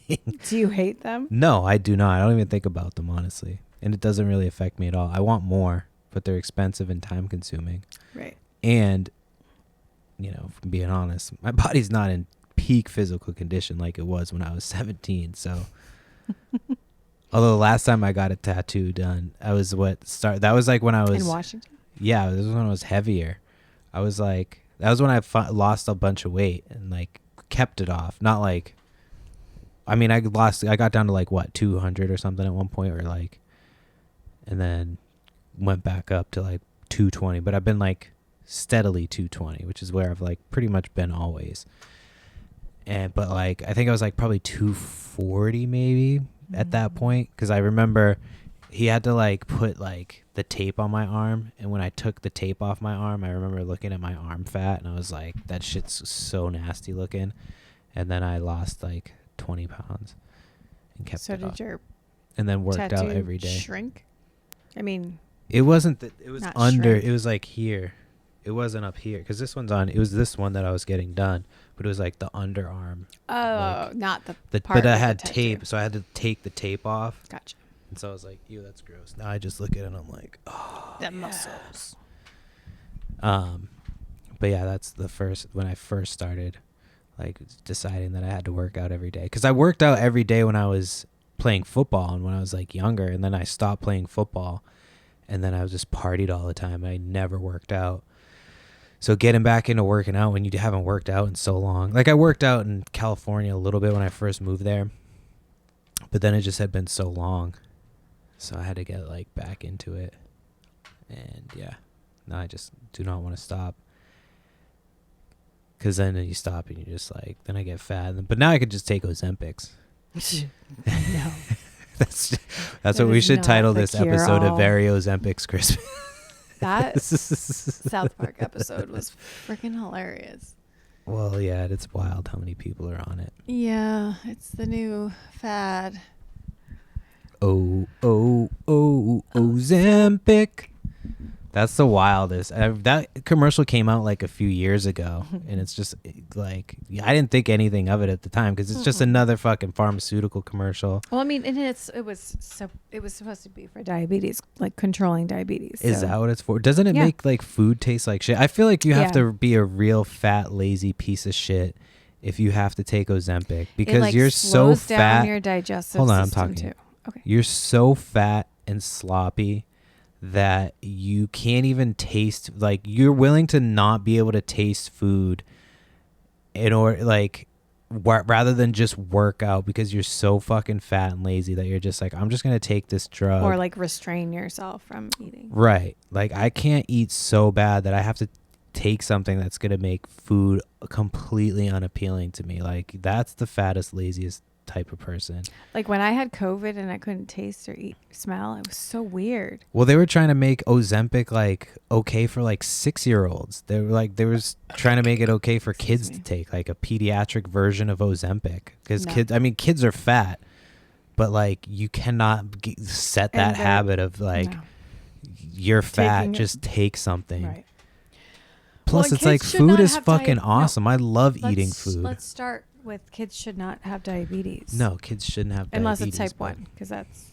Do you hate them? No, I do not. I don't even think about them, honestly. And it doesn't really affect me at all. I want more, but they're expensive and time consuming. Right. And, you know, from being honest, my body's not in peak physical condition like it was when I was 17. So, although the last time I got a tattoo done, that was like when I was in Washington. Yeah, this was when I was heavier. I was like, that was when I lost a bunch of weight and like kept it off. Not like, I mean, I got down to like what, 200 or something at one point, or like, and then went back up to like 220. But I've been like steadily 220, which is where I've like pretty much been always. But like, I think I was like probably 240 maybe at that point, because I remember he had to like put like the tape on my arm, and when I took the tape off my arm, I remember looking at my arm fat and I was like, that shit's so nasty looking. And then I lost like 20 pounds and kept So it did off. your And then worked tattoo out every day. shrink? I mean, It wasn't that, it was Not under, shrink. it was like here. It wasn't up here, because this one's on, it was this one that I was getting done, but it was like the underarm. like, not the part But I with had the tattoo. tape, so I had to take the tape off. Gotcha. And so I was like, ew, that's gross. Now I just look at it and I'm like, oh, The muscles. But yeah, that's when I first started like deciding that I had to work out every day. Because I worked out every day when I was playing football and when I was like younger, and then I stopped playing football, and then I was just partied all the time. I never worked out. So getting back into working out when you haven't worked out in so long. Like I worked out in California a little bit when I first moved there, but then it just had been so long. So I had to get like back into it. And yeah, now I just do not want to stop. Because then you stop and you're just like, then I get fat. But now I could just take Ozempics. No. That's That what we is should not title the this episode cure-all. of Very Ozempics Christmas. That South Park episode was freaking hilarious. Well, yeah, it's wild how many people are on it. Yeah, it's the new fad. Oh, Ozempic. That's the wildest. That commercial came out like a few years ago, and it's just like, I didn't think anything of it at the time because it's just another fucking pharmaceutical commercial. Well, I mean, and it was supposed to be for diabetes, like controlling diabetes. Is so. that what it's for? Doesn't it Yeah. make like food taste like shit? I feel like you have Yeah. to be a real fat, lazy piece of shit if you have to take Ozempic, because It, like, you're so slows down fat. your digestive Hold on, I'm system talking. too. Okay. You're so fat and sloppy that you can't even taste, like you're willing to not be able to taste food in order, like rather than just work out, because you're so fucking fat and lazy that you're just like, I'm just going to take this drug. Or like restrain yourself from eating. Right. Like I can't eat so bad that I have to take something that's going to make food completely unappealing to me. Like that's the fattest, laziest type of person. Like when I had COVID and I couldn't taste or eat, smell, it was so weird. Well, they were trying to make Ozempic like okay for like 6-year-olds. They were trying to make it okay for kids to take, like a pediatric version of Ozempic, because kids are fat, but like you cannot set that habit of like you're fat, just take something. Right. Plus, Well, it's like kids should food not is have fucking awesome. I love eating Let's food. start with kids should not have diabetes. No, kids shouldn't have diabetes. Unless it's type 1, because that's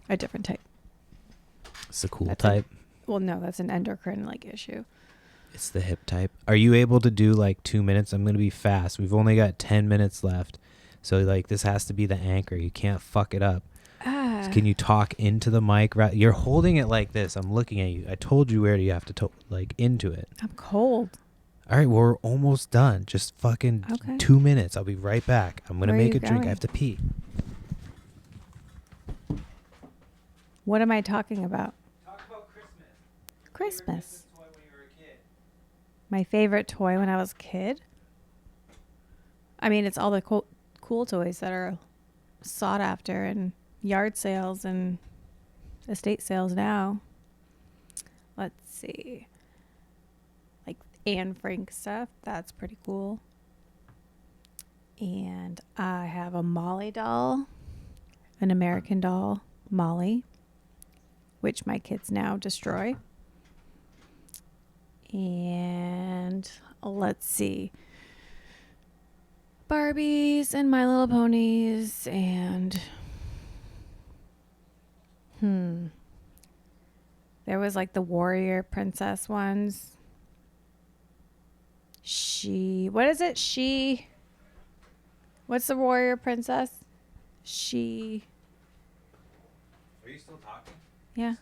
a different type. It's a cool That's type. Well, no, that's an endocrine like issue. It's the hip type. Are you able to do like 2 minutes? I'm going to be fast. We've only got 10 minutes left. So like this has to be the anchor. You can't fuck it up. Can you talk into the mic? You're holding it like this. I'm looking at you. I told you where you have to like into it. I'm cold. All right, well, we're almost done. Just fucking 2 minutes. I'll be right back. I'm going to make a drink. I have to pee. What am I talking about? Talk about Christmas. Christmas. Toy when you were a kid. My favorite toy when I was a kid? I mean, it's all the cool toys that are sought after in yard sales and estate sales now. Let's see. Like Anne Frank stuff. That's pretty cool. And I have a Molly doll, an American doll, Molly, which my kids now destroy. And let's see. Barbies and My Little Ponies and there was like the warrior princess ones. What is it? What's the warrior princess? Are you still talking? Yeah.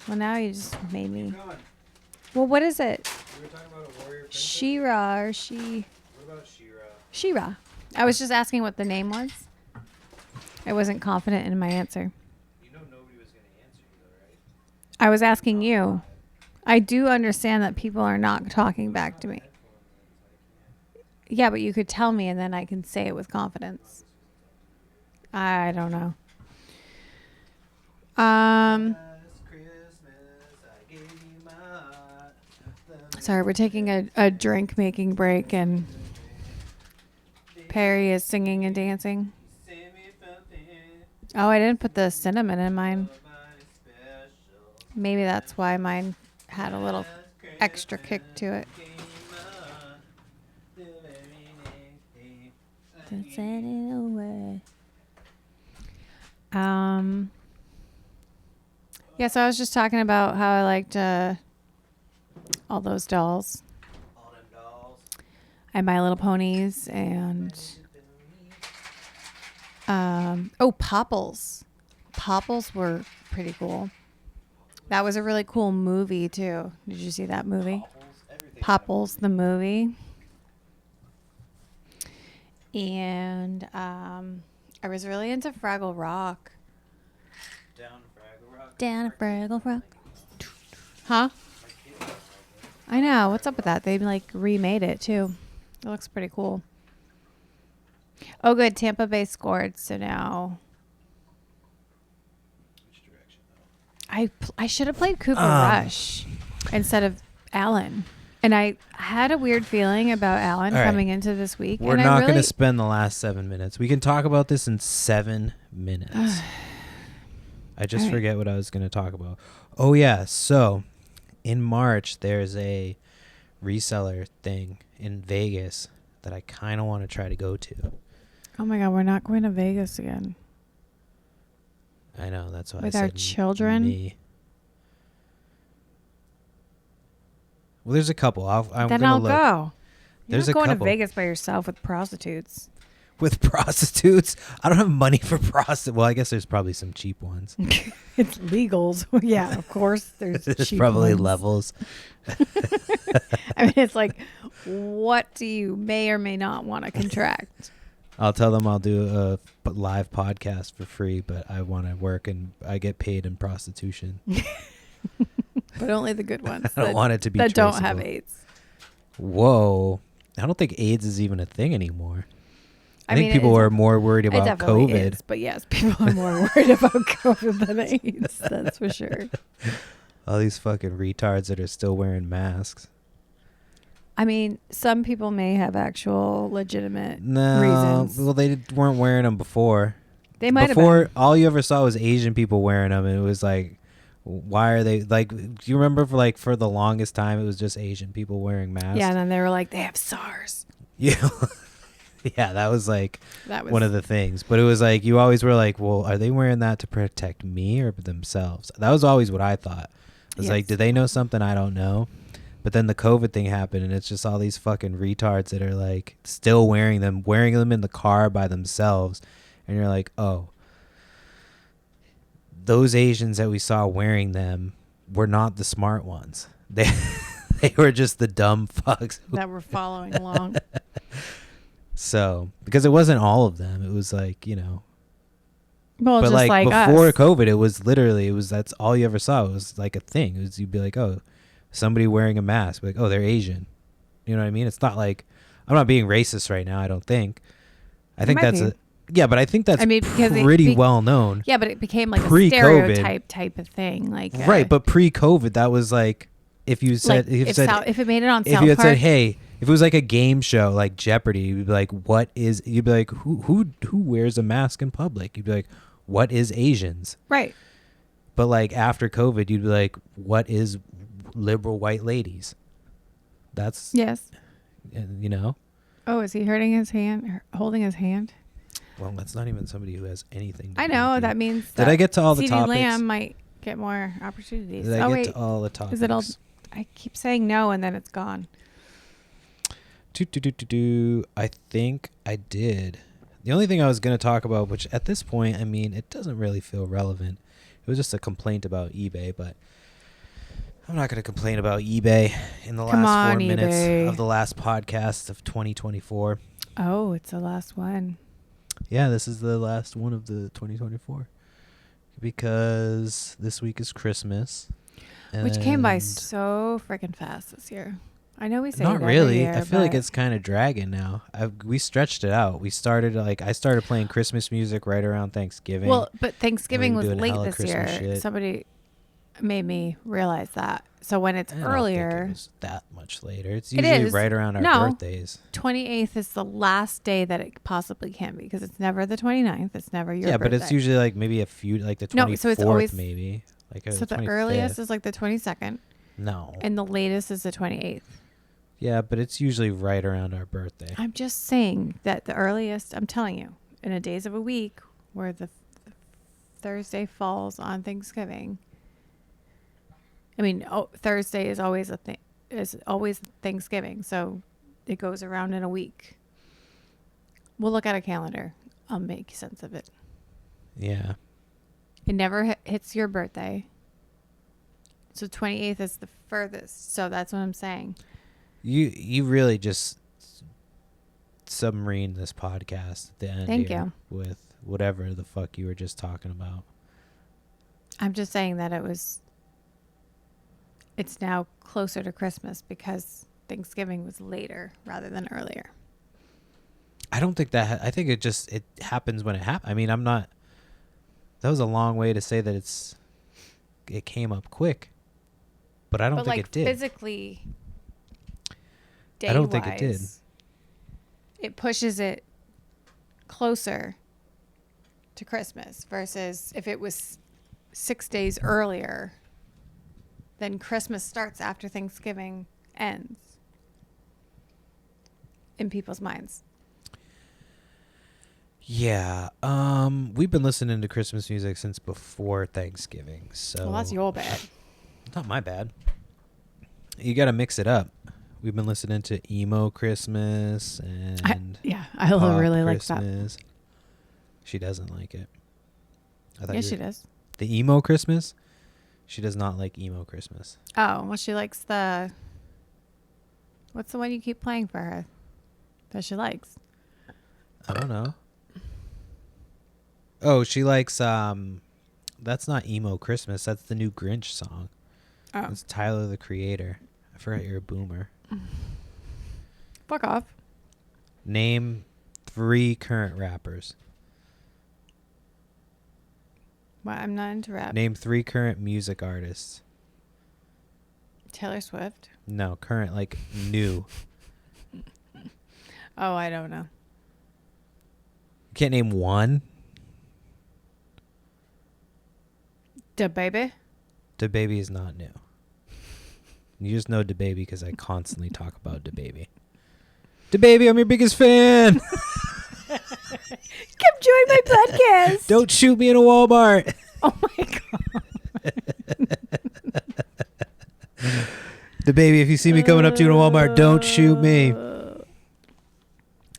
Well, now you just made me. Well, what is it? We were talking about a warrior princess. She-Ra or What about She-Ra? She-Ra. I was just asking what the name was. I wasn't confident in my answer. You know nobody was going to answer you though, right? I was asking you. I do understand that people are not talking back to me. Yeah, but you could tell me and then I can say it with confidence. I don't know. Sorry, we're taking a drink making break and Perry is singing and dancing. Oh, I didn't put the cinnamon in mine. Maybe that's why mine had a little extra kick to it. To send it away. Yeah, so I was just talking about how I liked all those dolls. All them dolls. And My Little Ponies and Popples. Popples were pretty cool. That was a really cool movie too. Did you see that movie? Popples, the movie. And I was really into Fraggle Rock. Down Fraggle Rock. Huh? I know. What's up with that? They like remade it too. It looks pretty cool. Oh, good. Tampa Bay scored. So now. Which direction though? I should have played Cooper Rush instead of Allen. And I had a weird feeling about Allen coming into this week. We're not going to spend the last 7 minutes. We can talk about this in 7 minutes. I just forget what I was going to talk about. Oh, yeah. So in March, there's a reseller thing in Vegas that I kind of want to try to go to. Oh, my God. We're not going to Vegas again. I know. That's why with I said our children. Me. Well, there's a couple. I'll go. There's You're not going couple. to Vegas by yourself with prostitutes. With prostitutes? I don't have money for prostitutes. Well, I guess there's probably some cheap ones. It's legals. Yeah, of course. There's cheap probably ones. levels. I mean, it's like, what do you may or may not want to contract? I'll tell them I'll do a live podcast for free, but I want to work and I get paid in prostitution. But only the good ones. I don't want it to be that traceable. don't have AIDS. Whoa. I don't think AIDS is even a thing anymore. I think mean, people are more worried about COVID. Is, but yes, people are more worried about COVID than AIDS. That's for sure. All these fucking retards that are still wearing masks. I mean, some people may have actual legitimate reasons. Well, they weren't wearing them before. They might have been. Before, all you ever saw was Asian people wearing them, and it was like, why are they like? Do you remember for the longest time it was just Asian people wearing masks? Yeah, and then they were like, they have SARS. Yeah. Yeah, that was like That was one of the things. But it was like you always were like, well, are they wearing that to protect me or themselves? That was always what I thought. I was like, do they know something I don't know? But then the COVID thing happened, and it's just all these fucking retards that are like still wearing them in the car by themselves. And you're like, oh, those Asians that we saw wearing them were not the smart ones. They were just the dumb fucks that were following along. So, because it wasn't all of them, it was like, you know. Well, but just like before us. COVID, it was literally, that's all you ever saw. It was like a thing. It was, you'd be like, oh, somebody wearing a mask. Like, oh, they're Asian. You know what I mean? It's not like, I'm not being racist right now, I don't think. I think that's but I think that's pretty well known. Yeah, but it became like a stereotype type of thing. Like right, but pre-COVID, that was like, if you said, like if it made it on South Park. If you had said, hey, if it was like a game show like Jeopardy, you'd be like, you'd be like, who wears a mask in public? You'd be like, what is Asians? Right. But like after COVID, you'd be like, what is liberal white ladies? That's yes. You know. Oh, is he holding his hand? Well, that's not even somebody who has anything. I know that means. Did I get to all the topics? Lamb might get more opportunities. Did I get to all the topics? Is it all? I keep saying no, and then it's gone. I think I did. The only thing I was going to talk about, which at this point, I mean, it doesn't really feel relevant. It was just a complaint about eBay, but I'm not going to complain about eBay in the last 4 minutes of the last podcast of 2024. Oh, it's the last one. Yeah, this is the last one of the 2024. Because this week is Christmas. Which came by so freaking fast this year. I know we say not that really. Year, I feel like it's kind of dragging now. We stretched it out. We started I started playing Christmas music right around Thanksgiving. Well, but Thanksgiving was late this Christmas year. Shit. Somebody made me realize that. So when it's earlier, don't think it was that much later. It's usually right around our birthdays. 28th is the last day that it possibly can be because it's never the 29th. It's never your birthday. Yeah, but it's usually like maybe a few, like the 24th, no, so it's always, maybe. Like so the 25th. Earliest is like the 22nd. No. And the latest is the 28th. Yeah, but it's usually right around our birthday. I'm just saying that the earliest, I'm telling you, in a days of a week where the Thursday falls on Thanksgiving. I mean, Thursday is always Thanksgiving, so it goes around in a week. We'll look at a calendar. I'll make sense of it. Yeah. It never hits your birthday. So 28th is the furthest. So that's what I'm saying. You really just submarine this podcast at the end. Thank you. With whatever the fuck you were just talking about. I'm just saying that it's now closer to Christmas because Thanksgiving was later rather than earlier. I don't think that. I think it happens when it happens. I mean, that was a long way to say that it came up quick, but I don't think it did. Physically, I don't think it did. It pushes it closer to Christmas versus if it was 6 days earlier, then Christmas starts after Thanksgiving ends in people's minds. Yeah. We've been listening to Christmas music since before Thanksgiving. So well, that's your bad. Not my bad. You got to mix it up. We've been listening to emo Christmas and I really like that. She doesn't like it. Yes, she does. The emo Christmas? She does not like emo Christmas. Oh, well, she likes what's the one you keep playing for her that she likes? I don't know. Oh, she likes, that's not emo Christmas. That's the new Grinch song. Oh. It's Tyler, the Creator. I forgot you're a boomer. Fuck off. Name 3 current rappers. Well, I'm not into rap. Name 3 current music artists. Taylor Swift. No, current, like new. Oh, I don't know. You can't name one? DaBaby? DaBaby is not new. You just know DaBaby because I constantly talk about DaBaby. The baby, I'm your biggest fan. Come join my podcast. Don't shoot me in a Walmart. Oh my god. The baby, if you see me coming up to you in a Walmart, don't shoot me. That's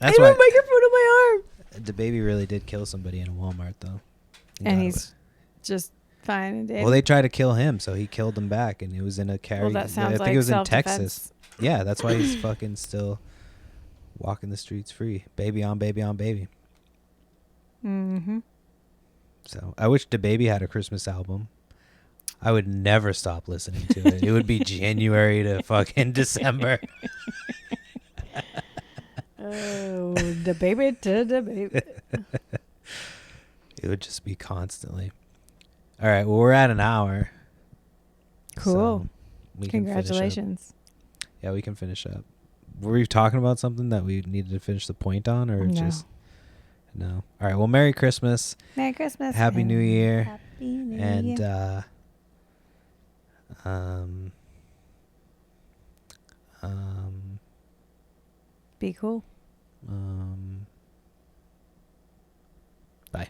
I why have a microphone on my arm. the baby really did kill somebody in a Walmart, though. And he's just fine and dandy. Well, they tried to kill him, so he killed them back, and it was in a carry. Well, that sounds I think like it was in self-defense. Texas. Yeah, that's why he's fucking still walking the streets free. Baby on baby on baby. Mm-hmm. So I wish DaBaby had a Christmas album. I would never stop listening to it. It would be January to fucking December. Oh, the baby to the baby. It would just be constantly. All right. Well, we're at an hour. Cool. So we can finish up. Congratulations. Yeah, we can finish up. Were we talking about something that we needed to finish the point on, or No. just no? All right. Well, Merry Christmas. Merry Christmas. Happy New Year. Happy New And Year. Be cool. Bye.